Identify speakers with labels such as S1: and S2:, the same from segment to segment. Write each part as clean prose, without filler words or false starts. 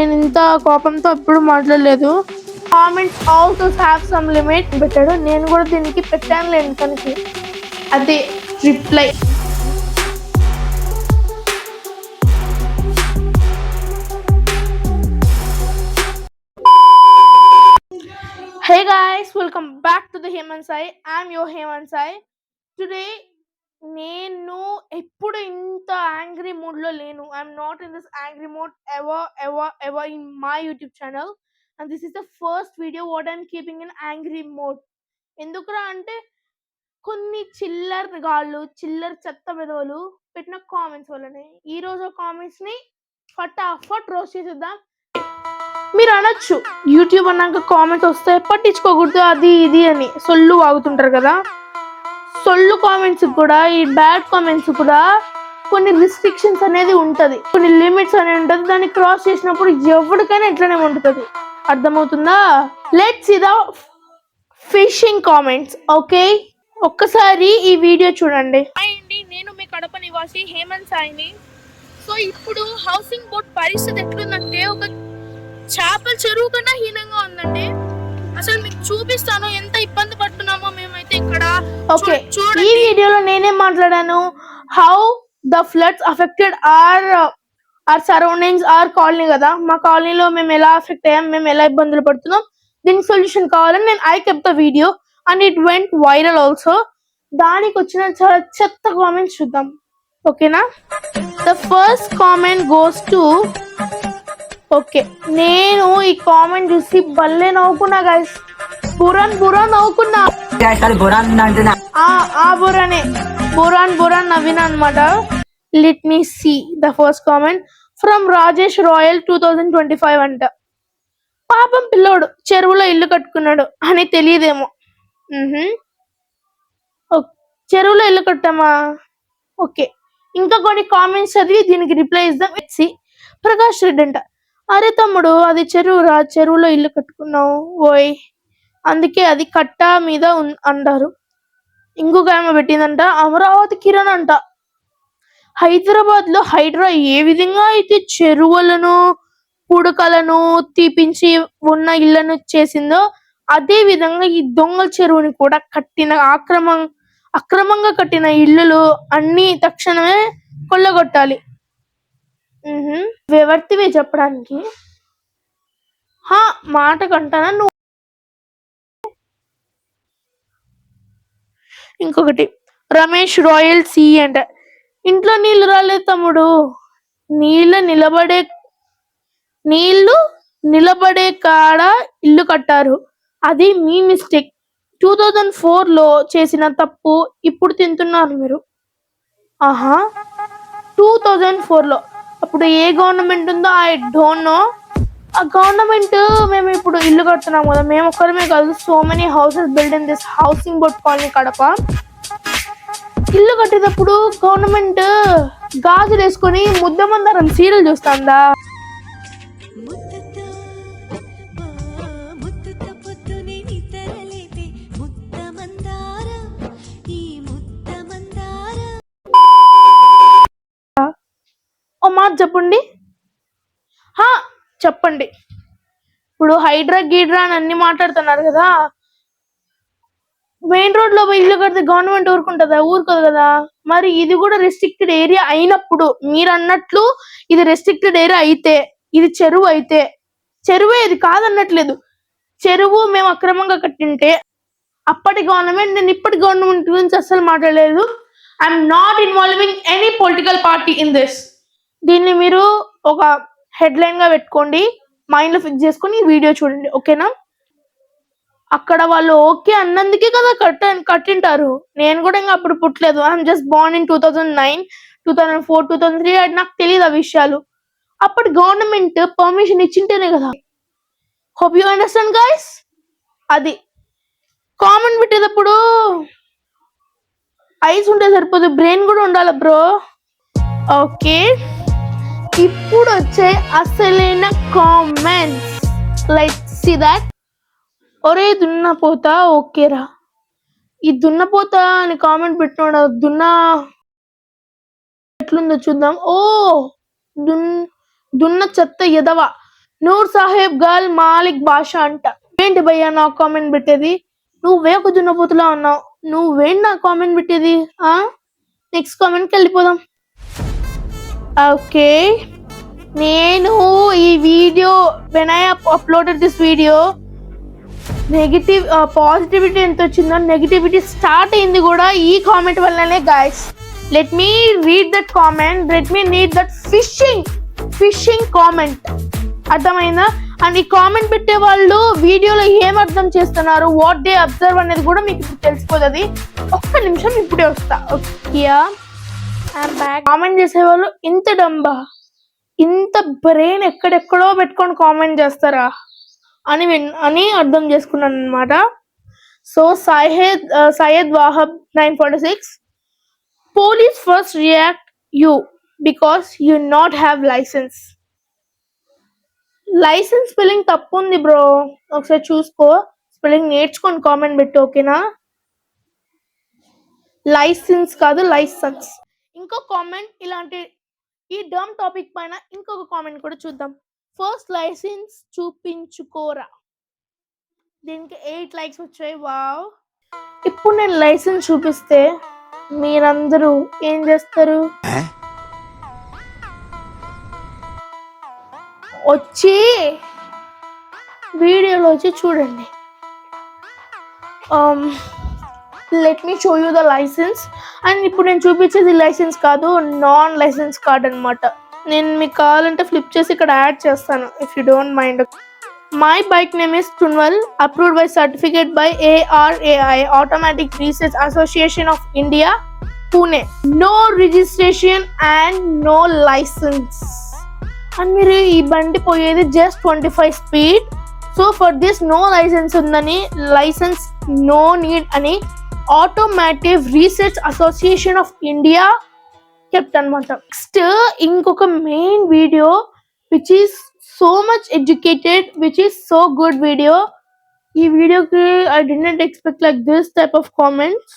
S1: నేను ఇంత కోపంతో ఎప్పుడు మాట్లాడలేదు. Comments also have some limit పెట్టాడు. నేను కూడా దీనికి పెట్టాను లేని తనకి అదే reply. Hey guys, welcome back to the Hemant Sai. I'm your Hemant Sai. Today నేను ఎప్పుడు ఇంత యాంగ్రీ మూడ్ లో లేను. I'm not in this angry mood ever in my YouTube channel, and this is the first video what I'm keeping in angry mode. ఎందుకురా అంటే కొన్ని చిల్లర చెత్త విధవలు పెట్టిన కామెంట్స్ వల్లనే. ఈ రోజు కామెంట్స్ ని ఫటాఫట్ రోస్ట్ చేసేద్దాం. మీరు అనొచ్చు, యూట్యూబ్ అన్నాక కామెంట్స్ వస్తే పట్టించుకోకూడదు అది ఇది అని సొల్లు వాగుతుంటారు కదా. సొల్లు కామెంట్స్ కూడా, ఈ బ్యాడ్ కామెంట్స్ కూడా కొన్ని రిస్ట్రిక్షన్స్ అనేది ఉంటది, కొన్ని లిమిట్స్ అనేది ఉంటది. దాన్ని క్రాస్ చేసినప్పుడు ఎవరికైనా ఎట్లనే ఉంటుంది. అర్థమవుతుందా? Let's see the fishing comments. Okay, ఒక్కసారి ఈ వీడియో చూడండి. అండి, నేను మీ కడప నివాసి హేమంత్ సాయిని. సో ఇప్పుడు హౌసింగ్ బోర్డ్ పరిస్థితి ఎట్లుందంటే ఒక చేపల చెరువు కన్నా హీనంగా ఉందండి. అసలు మీకు చూపిస్తాను ఎంత ఇబ్బంది పడుతున్నామో మేమైతే ఇక్కడ. ఓకే, ఈ వీడియోలో నేనేం మాట్లాడాను, how the floods affected our surroundings, our colony కదా. మా కాలనీలో మేము ఎలా అఫెక్ట్ అయ్యాం, మేము ఎలా ఇబ్బందులు పడుతున్నాం, దీనికి సొల్యూషన్ కావాలని నేను I kept the video and it went viral also. దానికి వచ్చిన చాలా చెత్త కామెంట్స్ చూద్దాం. ఓకేనా? The first comment goes to, okay, నేను ఈ కామెంట్ చూసి భలే నవ్వుకున్నా గైస్. బురాన్ నవ్వుకున్నా. బురాన్ నవ్వినా అనమాట. Let me see the first comment from Rajesh Royal 2025 అంట. పాపం పిల్లోడు చెరువులో ఇల్లు కట్టుకున్నాడు అని తెలియదేమో. చెరువులో ఇల్లు కట్టామా? ఓకే, ఇంకా కొన్ని కామెంట్స్ చదివి దీనికి రిప్లై ఇద్దాం. సి ప్రకాష్ రెడ్డి అంట, అరే తమ్ముడు అది చెరువురా, చెరువులో ఇల్లు కట్టుకున్నావు ఓయ్, అందుకే అది కట్ట మీద అంటారు. ఇంకొక ఆమె పెట్టిందంట, అమరావతి కిరణ్ అంట, హైదరాబాద్ లో హైడ్రా ఏ విధంగా అయితే చెరువులను పుడకలను తీపించి ఉన్న ఇళ్లను చేసిందో అదే విధంగా ఈ దొంగల చెరువుని కూడా అక్రమంగా కట్టిన ఇల్లులు అన్ని తక్షణమే కొల్లగొట్టాలి. వ్యవర్తివే చెప్పడానికి మాట కంటానా నువ్వు. ఇంకొకటి రమేష్ రాయల్ సి అంట, ఇంట్లో నీళ్లు రాలేదు తమ్ముడు, నీళ్లు నిలబడే కాడ ఇల్లు కట్టారు, అది మీ మిస్టేక్. 2004 లో చేసిన తప్పు ఇప్పుడు తింటున్నారు మీరు. 2004 లో అప్పుడు ఏ గవర్నమెంట్ ఉందో ఐ డోంట్ నో. ఆ గవర్నమెంట్ మేము ఇప్పుడు ఇల్లు కడుతున్నాం కదా, మేము ఒక్కరమే కాదు, so many houses build in this housing board colony Kadapa. ఇల్లు కట్టేటప్పుడు గవర్నమెంట్ గాజులు వేసుకొని ముద్దమందారం సీరియల్ చూస్తుందా? ఓ మాట చెప్పండి. ఇప్పుడు హైడ్రా గీడ్రా అని అన్ని మాట్లాడుతున్నారు కదా, మెయిన్ రోడ్ లో ఇల్లు కడితే గవర్నమెంట్ ఊరుకోదు కదా. మరి ఇది కూడా రెస్ట్రిక్టెడ్ ఏరియా అయినప్పుడు, మీరు అన్నట్లు ఇది రెస్ట్రిక్టెడ్ ఏరియా అయితే, ఇది చెరువు అయితే, చెరువే ఇది కాదన్నట్లేదు, చెరువు మేము అక్రమంగా కట్టింటే అప్పటి గవర్నమెంట్, నేను ఇప్పటి గవర్నమెంట్ గురించి అస్సలు మాట్లాడలేదు. I'm not involving any political party in this. దీన్ని మీరు ఒక హెడ్లైన్ గా పెట్టుకోండి, మైండ్ లో ఫిక్స్ చేసుకొని వీడియో చూడండి. ఓకేనా? అక్కడ వాళ్ళు ఓకే అన్నందుకే కదా కట్టింటారు. నేను కూడా ఇంకా అప్పుడు పుట్టలేదు. I'm just Born in 2009, 2004, 2003. నాకు తెలియదు ఆ విషయాలు. అప్పటి గవర్నమెంట్ పర్మిషన్ ఇచ్చింటేనే కదా. Hope you understand guys. అది కామెంట్ పెట్టేటప్పుడు ఐస్ ఉంటే సరిపోదు, బ్రెయిన్ కూడా ఉండాలి బ్రో. ఓకే, ఇప్పుడు వచ్చే అసలైన కామెంట్స్. Let's see that. ఒరే దున్నపోతా, ఓకేరా, ఈ దున్నపోతా అని కామెంట్ పెట్టినాడు. ఎట్లుందో చూద్దాం. దున్న చెత్త ఎదవ, నూర్ సాహెబ్ గర్ల్ మాలిక్ భాష అంట. ఏంటి భయ్యా నాకు కామెంట్ పెట్టేది? నువ్వే ఒక దున్నపోతులా ఉన్నావు, నువ్వేంటి నాకు కామెంట్ పెట్టేది? నెక్స్ట్ కామెంట్కి వెళ్ళిపోదాం. ఓకే, నేను ఈ video when I uploaded this video negative positivity ఎంత వచ్చిందో నెగిటివిటీ స్టార్ట్ అయింది కూడా ఈ కామెంట్ వల్లనే guys. Let me read that comment, let me read that fishing comment. అర్థమైందా? అండ్ ఈ కామెంట్ పెట్టే వాళ్ళు వీడియోలో ఏం అర్థం చేస్తున్నారు, వాట్ దే అబ్జర్వ్ అనేది కూడా మీకు తెలిసిపోతుంది. ఒక్క నిమిషం ఇప్పుడే వస్తా. ఓకే, కామెంట్ చేసేవాళ్ళు ఇంత డంబా, ఇంత బ్రెయిన్ ఎక్కడెక్కడో పెట్టుకొని కామెంట్ చేస్తారా అని అర్థం చేసుకున్నాను అనమాట. So Syed Wahab 946, police first react you because you not have license. License spelling తప్పు ఉంది బ్రో, ఒకసారి చూసుకో, స్పెల్లింగ్ నేర్చుకొని కామెంట్ పెట్టు, ఓకేనా? లైసెన్స్ కాదు, లైసెన్స్. ఇంకో కామెంట్ ఇలాంటి ఈ డమ్ టాపిక్ పైన ఇంకొక కామెంట్ కూడా చూద్దాం. ఫస్ట్ లైసెన్స్ చూపించుకోరా, దీనికి 8 లైక్స్ వచ్చాయి. వావ్. ఇప్పుడు నేను లైసెన్స్ చూపిస్తే మీరందరూ ఏం చేస్తారు? వచ్చి వీడియోలో వచ్చి చూడండి. Let me show you the license. And ఇప్పుడు నేను చూపించేది లైసెన్స్ కాదు, నాన్ లైసెన్స్ కార్డ్ అనమాట. నేను మీకు కావాలంటే ఫ్లిప్ చేసి ఇక్కడ యాడ్ చేస్తాను, if you don't mind. My bike name is టున్వల్, approved by certificate by ARAI, automatic research association of India, Pune. No registration and no licence. And మీరు ఈ బండి పోయేది just 25 speed. So for this no licence ఉందని, licence no need అని automotive research association of India చెప్తానమాట. Next ఇంకొక main video which is so much educated, which is so good video. ఈ వీడియోకి I didn't expect like this type of comments.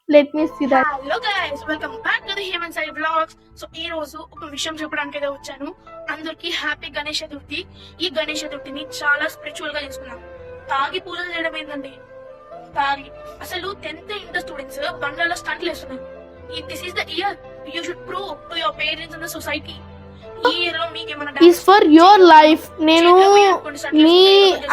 S1: Let me see that. Hello guys, welcome back to the Hemanth Sai vlogs. సో ఈ రోజు ఒక విషయం చెప్పడానికి అయితే వచ్చాను. అందరికి హ్యాపీ గణేష్ చతుర్థి. ఈ గణేష్ చతుర్థిని చాలా స్పిరిచువల్ గా చేసుకున్నాం. తాగి పూజలు చేయడం ఏంటండి? తాగి అసలు 10th ఇంటర్ స్టూడెంట్స్ బండ్లలో స్టంట్లు వేస్తున్నారు. This is the year you should prove to your parents and the society. ఈ ఇయర్ లో మీకు ఏమైనా ఈస్ ఫర్ యువర్ లైఫ్. నేను me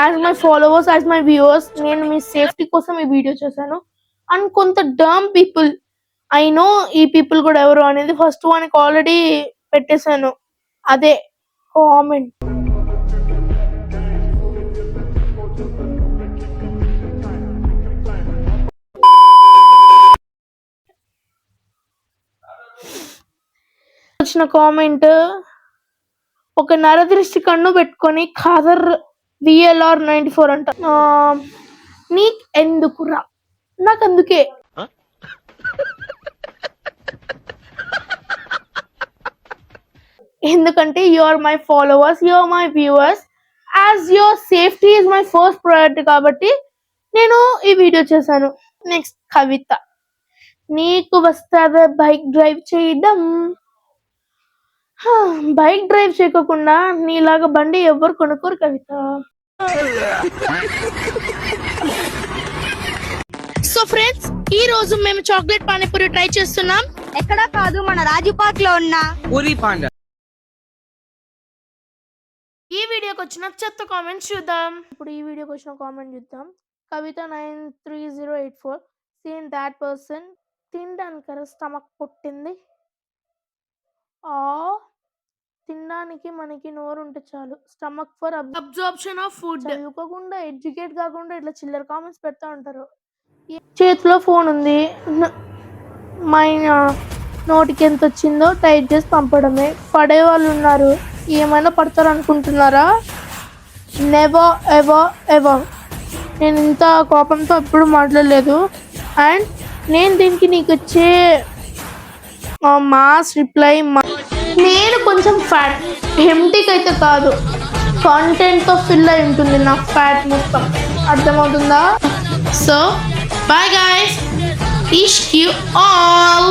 S1: as my followers, as my viewers, నేను మీ సేఫ్టీ కోసం ఈ వీడియో చేశాను. అండ్ కొంత డమ్ పీపుల్, ఐ నో ఈ పీపుల్ కూడా ఎవరు అనేది ఫస్ట్ వానికి ఆల్రెడీ పెట్టేశాను, అదే కామెంట్. వచ్చిన కామెంట్, ఒక నరదృష్టి కన్ను పెట్టుకొని ఖాదర్ VLR 94 అంట. నీకు ఎందుకురా? నాకు అందుకే. ఎందుకంటే you are my followers, you are my viewers, as your safety is my first priority కాబట్టి నేను ఈ వీడియో చేశాను. నెక్స్ట్ కవిత, నీకు వస్తుందా బైక్ డ్రైవ్ చేయడం? బైక్ డ్రైవ్ చేయకుండా నీలాగా బండి ఎవరు కొనుక్కోరు కవిత. సో ఫ్రెండ్స్, ఈ రోజు మేము చాక్లెట్ పానీపూరి ట్రై చేస్తున్నాం.
S2: ఎక్కడా కాదు, మన రాజు పార్క్ లో ఉన్న పూరి పాండా.
S1: ఈ వీడియోకి వచ్చిన చెత్త కామెంట్స్ చూద్దాం. ఇప్పుడు ఈ వీడియోకి వచ్చిన కామెంట్ చూద్దాం. కవిత 93084, సీన్ దాట్ పర్సన్ తినడానికి స్టమక్ పుట్టింది. తినడానికి మనకి నోరు ఉంటే చాలు, stomach for absorption of food. చదువుకోకుండా ఎడ్యుకేట్ కాకుండా ఇట్లా చిల్లర కామెంట్స్ పెడతా ఉంటారు. చేతిలో ఫోన్ ఉంది, మా నోటికి ఎంత వచ్చిందో టైప్ చేసి పంపడమే. పడే వాళ్ళు ఉన్నారు, ఏమైనా పడతారు అనుకుంటున్నారా? Never ever ever. నేను ఇంత కోపంతో ఎప్పుడు మాట్లాడలేదు. అండ్ నేను దీనికి నీకు వచ్చే మాస్ రిప్లై, నేను కొంచెం ఫ్యాట్, హెమ్టీకి అయితే కాదు, కాంటెంట్తో ఫిల్ అయి ఉంటుంది నా ఫ్యాట్ మొత్తం. అర్థమవుతుందా? So bye guys, wish you all